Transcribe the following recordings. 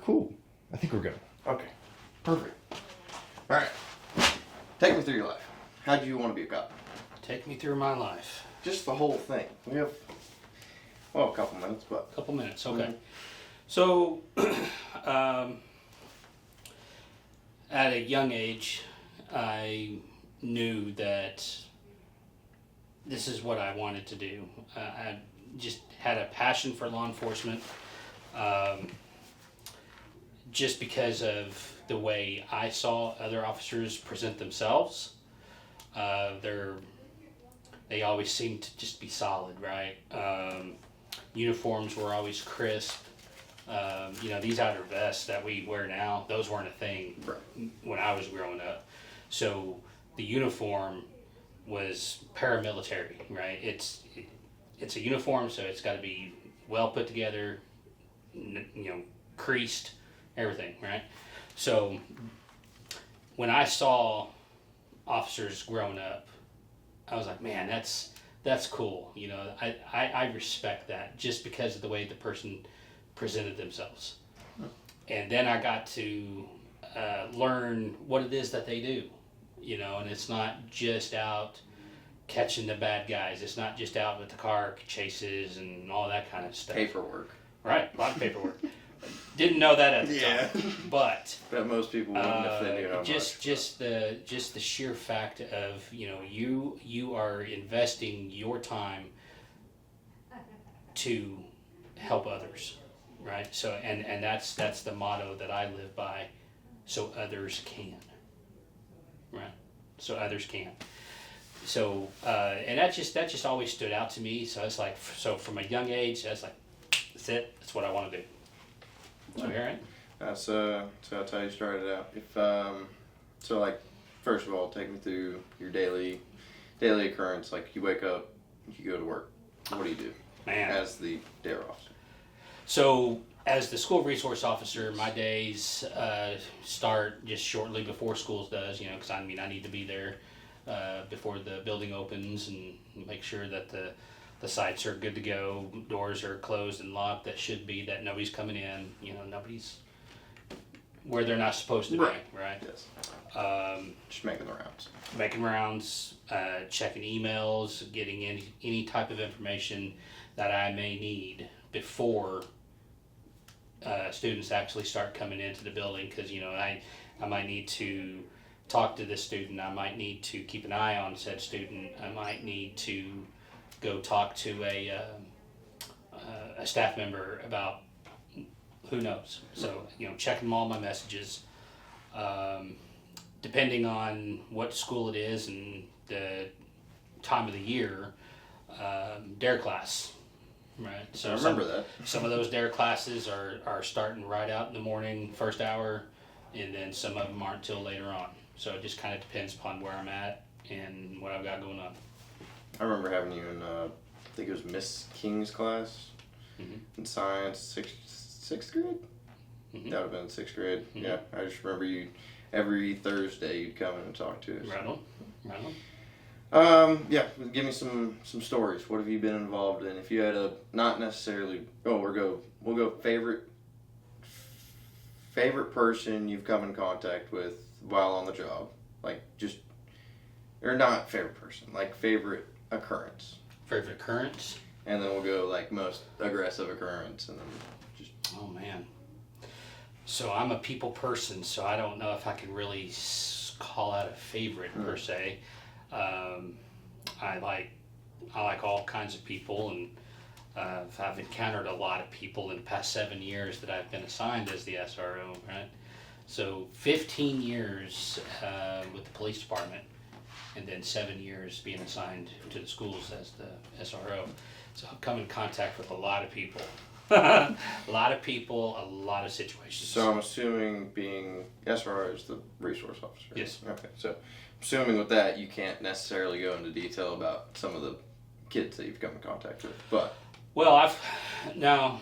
Cool. I think we're good. Okay. Perfect. All right. Take me through your life. How do you want to be a cop? Take me through my life. Just the whole thing. We have, well, a couple minutes, but. A couple minutes, okay. Mm-hmm. So, at a young age, I knew that this is what I wanted to do. I just had a passion for law enforcement, just because of the way I saw other officers present themselves. They always seemed to just be solid, right? Uniforms were always crisp. These outer vests that we wear now, those weren't a thing when I was growing up. So the uniform was paramilitary, right? It's a uniform, so it's got to be well put together, creased, everything, right? So when I saw officers growing up, I was like, man, that's cool. I respect that just because of the way the person presented themselves. And then I got to learn what it is that they do, and it's not just out catching the bad guys. It's not just out with the car chases and all that kind of stuff. Paperwork. Right, a lot of paperwork. Didn't know that at the time, but most people wouldn't if they knew how just the sheer fact of you are investing your time to help others, right? So and that's the motto that I live by. So others can, right? So others can. So and that just always stood out to me. So it's like from a young age, that's like that's it. That's what I want to do. So, all right. So that's how you started out. First of all, take me through your daily occurrence. Like, you wake up, you go to work. What do you do? Man. As the DARE officer. So, as the school resource officer, my days start just shortly before school does. Because I need to be there before the building opens and make sure that the sites are good to go, doors are closed and locked that should be, that nobody's coming in, nobody's where they're not supposed to be, right? Yes. Just making the rounds. Making rounds, checking emails, getting any type of information that I may need before students actually start coming into the building, because, I might need to talk to this student, I might need to keep an eye on said student, I might need to go talk to a staff member about who knows. So, checking all my messages, depending on what school it is and the time of the year, DARE class, right? So I remember that. Some of those DARE classes are starting right out in the morning, first hour, and then some of them aren't till later on. So it just kind of depends upon where I'm at and what I've got going on. I remember having you in, I think it was Miss King's class in science, sixth grade? Mm-hmm. That would have been 6th grade. Mm-hmm. Yeah, I just remember you, every Thursday you'd come in and talk to us. Right on. Yeah, give me some stories. What have you been involved in? If you had not necessarily, we'll go favorite person you've come in contact with while on the job. Or not favorite person, favorite occurrence. Favorite occurrence? And then we'll go most aggressive occurrence, and then just... Oh, man. So I'm a people person, so I don't know if I can really call out a favorite per se. I like all kinds of people, and I've encountered a lot of people in the past 7 years that I've been assigned as the SRO, right? So 15 years with the police department, and then 7 years being assigned to the schools as the SRO. So I've come in contact with a lot of people. A lot of people, a lot of situations. So I'm assuming being SRO is the resource officer. Yes. Okay, so assuming with that, you can't necessarily go into detail about some of the kids that you've come in contact with, but... Well, not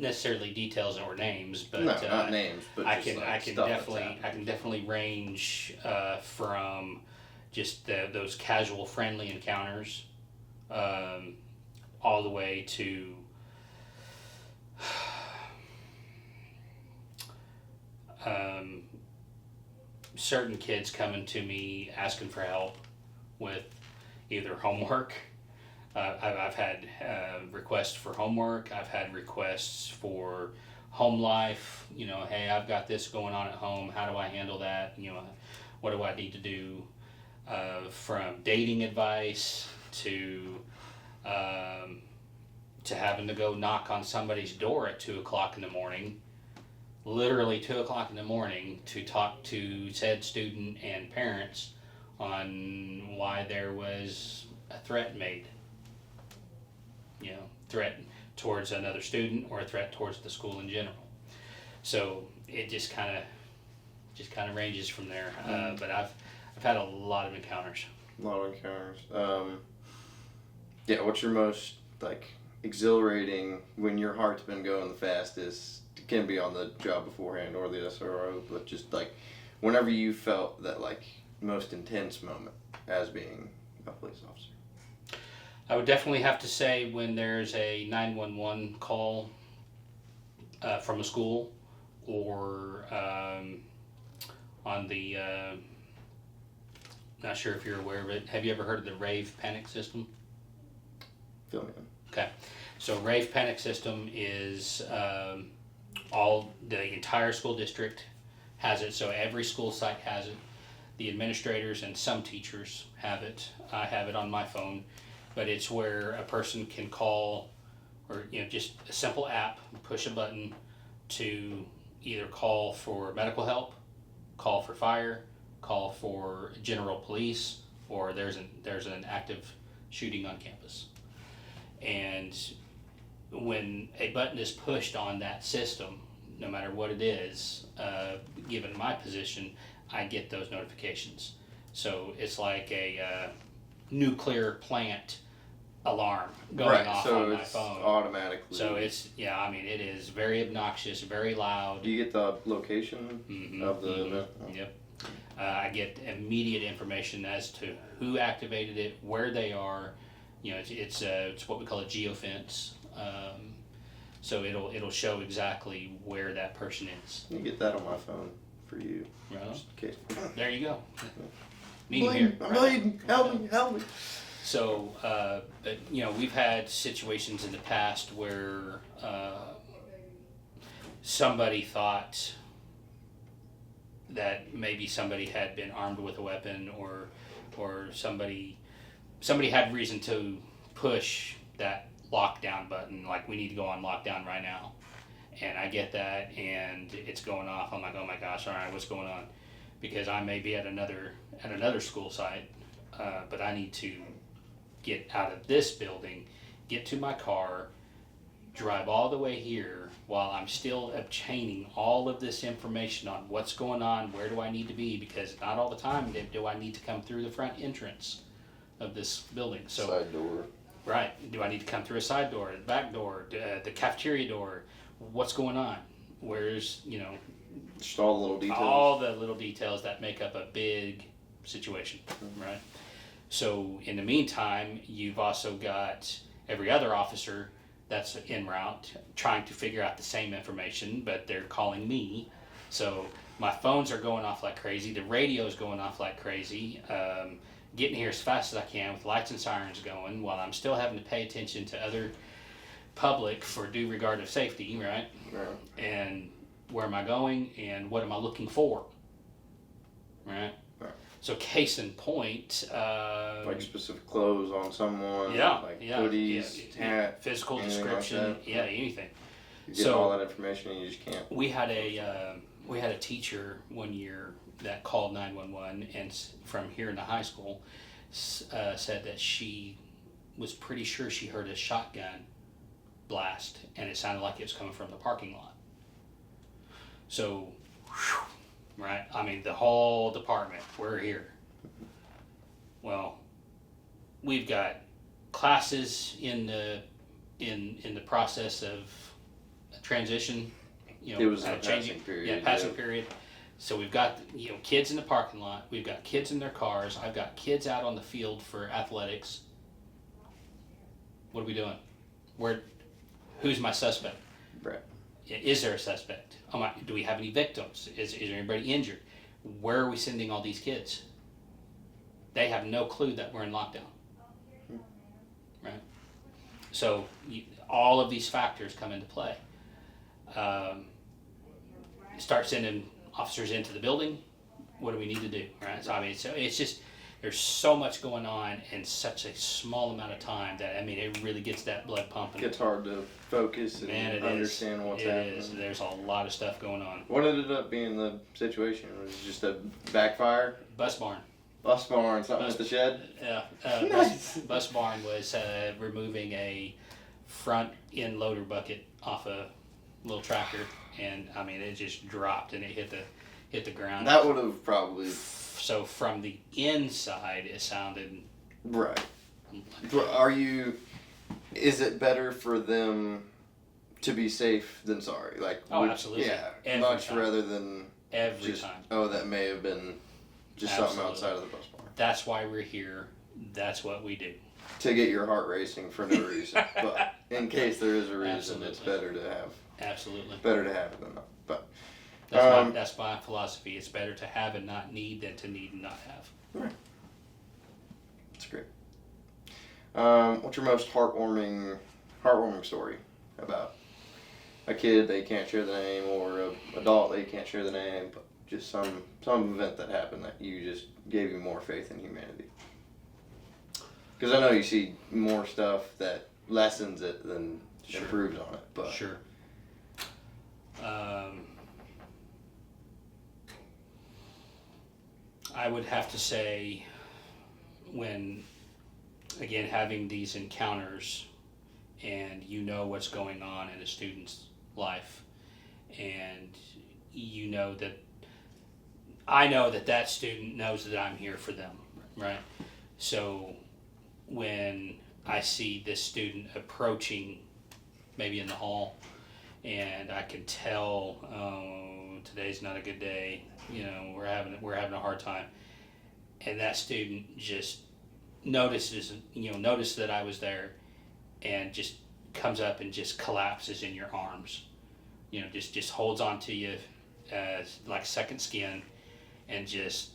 necessarily details or names, but no, not names, but I can definitely range from just those casual, friendly encounters, all the way to certain kids coming to me asking for help with either homework. I've had requests for homework. I've had requests for home life. You know, hey, I've got this going on at home. How do I handle that? You know, what do I need to do? From dating advice to having to go knock on somebody's door at 2:00 in the morning, literally 2:00 in the morning, to talk to said student and parents on why there was a threat made. You know, threat towards another student or a threat towards the school in general. So it just kind of ranges from there. But I've had a lot of encounters. A lot of encounters. Yeah, what's your most like exhilarating when your heart's been going the fastest? It can be on the job beforehand or the SRO, but just like whenever you felt that like most intense moment as being a police officer. I would definitely have to say when there's a 911 call from a school or on the, not sure if you're aware of it. Have you ever heard of the rave panic system? Fill me in. Okay. So rave panic system is the entire school district has it. So every school site has it. The administrators and some teachers have it. I have it on my phone. But it's where a person can call, or just a simple app, push a button to either call for medical help, call for fire, call for general police, or there's an active shooting on campus. And when a button is pushed on that system, no matter what it is, given my position, I get those notifications. So it's like a nuclear plant alarm going off on my phone. Automatically. So it is very obnoxious, very loud. Do you get the location of the event? Yep. I get immediate information as to who activated it, where they are. It's what we call a geofence. So it'll show exactly where that person is. You get that on my phone for you. Right. Just in case. There you go. I'm bleeding. Help me. So, we've had situations in the past where somebody thought that maybe somebody had been armed with a weapon, or somebody had reason to push that lockdown button, like we need to go on lockdown right now. And I get that, and it's going off. I'm like, oh my gosh, all right, what's going on? Because I may be at another school site, but I need to get out of this building, get to my car, drive all the way here while I'm still obtaining all of this information on what's going on, where do I need to be, because not all the time do I need to come through the front entrance of this building. So side door. Right. Do I need to come through a side door, the back door, the cafeteria door? What's going on? Where's, just all the little details. All the little details that make up a big situation, right? So in the meantime, you've also got every other officer that's en route trying to figure out the same information, but they're calling me. So my phones are going off like crazy. The radio's going off like crazy. Getting here as fast as I can with lights and sirens going while I'm still having to pay attention to other public for due regard of safety, right? Right. And where am I going and what am I looking for, right? So case in point, like specific clothes on someone, hoodies, hat, physical description, anything. You get all that information and you just can't. We had a teacher one year that called 911 and from here in the high school said that she was pretty sure she heard a shotgun blast and it sounded like it was coming from the parking lot. So, right? I mean, the whole department, we're here. Well, we've got classes in the process of transition. It was a passing period. Yeah, passing period. So we've got kids in the parking lot. We've got kids in their cars. I've got kids out on the field for athletics. What are we doing? Who's my suspect? Right. Is there a suspect? Do we have any victims? Is there anybody injured? where are we sending all these kids? They have no clue that we're in lockdown, right? So all of these factors come into play. Start sending officers into the building. What do we need to do, right? So I mean, so it's just, there's so much going on in such a small amount of time that, I mean, it really gets that blood pumping. It's hard to focus and understand what's happening. There's a lot of stuff going on. What ended up being the situation? Was it just a backfire? Bus barn. Bus barn, something with the shed? Yeah. Nice. Bus barn was removing a front end loader bucket off a little tractor, and I mean, it just dropped and it hit the ground. That would have probably... So from the inside, it sounded... Right. Is it better for them to be safe than sorry? Like, absolutely. Yeah, Every much time. rather than Every just, time. oh, that may have been just Absolutely. something outside of the bus barn. That's why we're here. That's what we do. To get your heart racing for no reason. But in case there is a reason, Absolutely. it's better to have. Absolutely. Better to have it than not. But That's my philosophy. It's better to have and not need than to need and not have. Right. That's great. What's your most heartwarming story about a kid that you can't share the name, or an adult that you can't share the name, but just some event that happened that you just gave you more faith in humanity? Because I know you see more stuff that lessens it than improves on it. But Sure. I would have to say, when, again, having these encounters and you know what's going on in a student's life, and you know that I know that student knows that I'm here for them, right? So when I see this student approaching, maybe in the hall, and I can tell, oh, today's not a good day, you know, we're having a hard time, and that student just notices that I was there, and just comes up and just collapses in your arms, you know, just holds on to you as like second skin, and just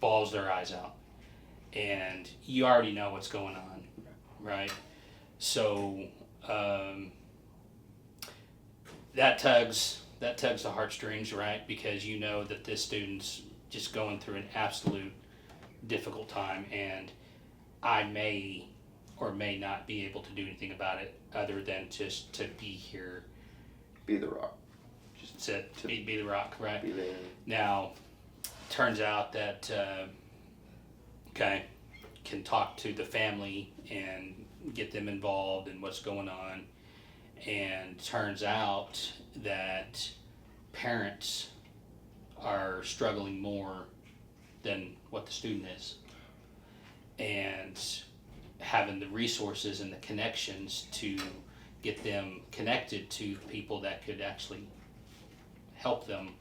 bawls their eyes out, and you already know what's going on, right? So that tugs the heartstrings, right? Because you know that this student's just going through an absolute difficult time, and I may or may not be able to do anything about it other than just to be here. be the rock. Just to be the rock, right? Be there. Now, turns out that can talk to the family and get them involved in what's going on, and turns out that parents are struggling more than what the student is, and having the resources and the connections to get them connected to people that could actually help them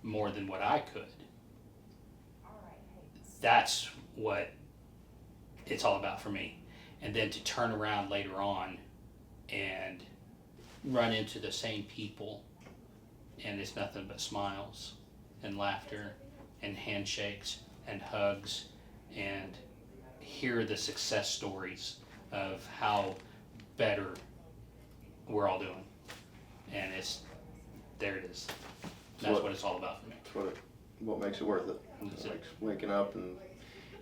more than what I could. That's what it's all about for me. And then to turn around later on and run into the same people, and it's nothing but smiles and laughter and handshakes and hugs, and hear the success stories of how better we're all doing. And there it is. That's what it's all about for me. That's what makes it worth it. That's it. Like waking up and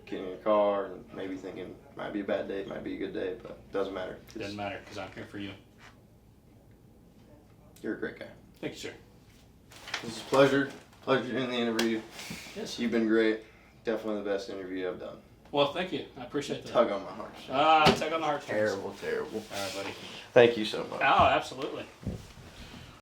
getting in your car and maybe thinking, might be a bad day, might be a good day, but it doesn't matter. Doesn't matter, because I'm here for you. You're a great guy. Thank you, sir. This is a pleasure. Pleasure doing the interview. Yes. You've been great. Definitely the best interview I've done. Well, thank you. I appreciate that. Tug on my heart. Tug on the heartstrings. Terrible. All right, buddy. Thank you so much. Oh, absolutely.